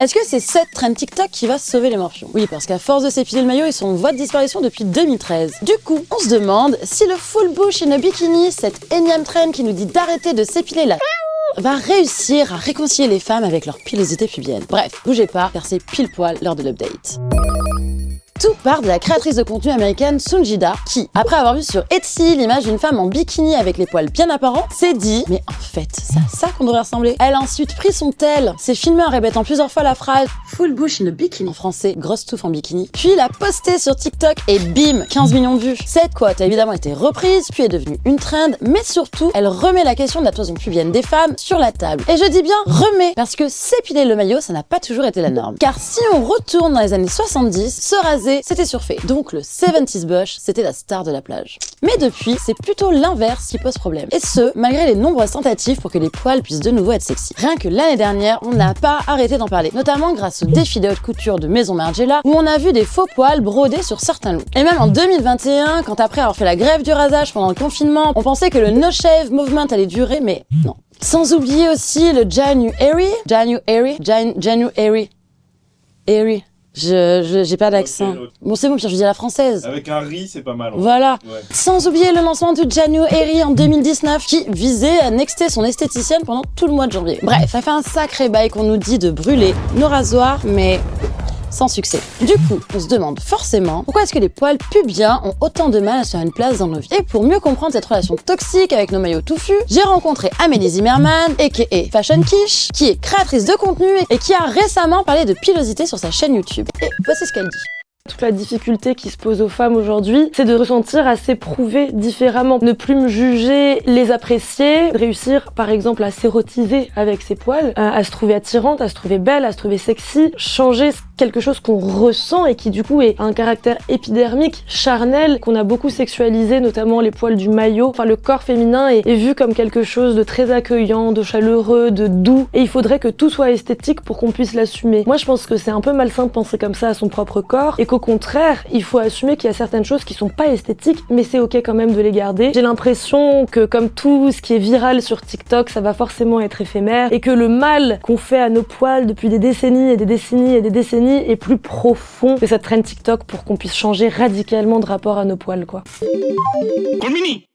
Est-ce que c'est cette trend TikTok qui va sauver les morpions? Oui, parce qu'à force de s'épiler le maillot, ils sont en voie de disparition depuis 2013. Du coup, on se demande si le full bush in a bikini, cette énième trend qui nous dit d'arrêter de s'épiler la va réussir à réconcilier les femmes avec leur pilosité pubienne. Bref, bougez pas, car c'est pile poil l'heure de l'update. Tout part de la créatrice de contenu américaine Sunjida qui, après avoir vu sur Etsy l'image d'une femme en bikini avec les poils bien apparents, s'est dit « Mais en fait, c'est à ça qu'on devrait ressembler ». Elle a ensuite pris son tel, s'est filmée en répétant plusieurs fois la phrase « Full bush in a bikini » en français, grosse touffe en bikini, puis l'a postée sur TikTok et bim, 15 millions de vues. Cette quote a évidemment été reprise, puis est devenue une trend, mais surtout, elle remet la question de la toison pubienne des femmes sur la table. Et je dis bien remet, parce que s'épiler le maillot, ça n'a pas toujours été la norme. Car si on retourne dans les années 70, se raser, c'était surfait. Donc le 70s bush, c'était la star de la plage. Mais depuis, c'est plutôt l'inverse qui pose problème. Et ce, malgré les nombreuses tentatives pour que les poils puissent de nouveau être sexy. Rien que l'année dernière, on n'a pas arrêté d'en parler, notamment grâce au défi de haute couture de Maison Margiela, où on a vu des faux poils brodés sur certains looks. Et même en 2021, quand après avoir fait la grève du rasage pendant le confinement, on pensait que le no shave movement allait durer, mais non. Sans oublier aussi le January. J'ai pas d'accent. Okay. Bon, c'est bon, puis je dis à la française. Avec un riz, c'est pas mal. Voilà. Ouais. Sans oublier le lancement du January en 2019 qui visait à nexter son esthéticienne pendant tout le mois de janvier. Bref, ça fait un sacré bail qu'on nous dit de brûler nos rasoirs, mais sans succès. Du coup, on se demande forcément pourquoi est-ce que les poils pubiens ont autant de mal à se faire une place dans nos vies. Et pour mieux comprendre cette relation toxique avec nos maillots touffus, j'ai rencontré Amélie Zimmerman, aka Fashion Quiche, qui est créatrice de contenu et qui a récemment parlé de pilosité sur sa chaîne YouTube. Et voici ce qu'elle dit. Toute la difficulté qui se pose aux femmes aujourd'hui, c'est de ressentir à s'éprouver différemment, ne plus me juger, les apprécier, réussir par exemple à s'érotiser avec ses poils, à se trouver attirante, à se trouver belle, à se trouver sexy, changer quelque chose qu'on ressent et qui du coup est un caractère épidermique, charnel, qu'on a beaucoup sexualisé, notamment les poils du maillot. Enfin, le corps féminin est vu comme quelque chose de très accueillant, de chaleureux, de doux, et il faudrait que tout soit esthétique pour qu'on puisse l'assumer. Moi, je pense que c'est un peu malsain de penser comme ça à son propre corps, et qu'au contraire, il faut assumer qu'il y a certaines choses qui sont pas esthétiques, mais c'est ok quand même de les garder. J'ai l'impression que comme tout ce qui est viral sur TikTok, ça va forcément être éphémère, et que le mal qu'on fait à nos poils depuis des décennies et des décennies et des décennies est plus profond que cette trend TikTok pour qu'on puisse changer radicalement de rapport à nos poils, quoi. Colmini.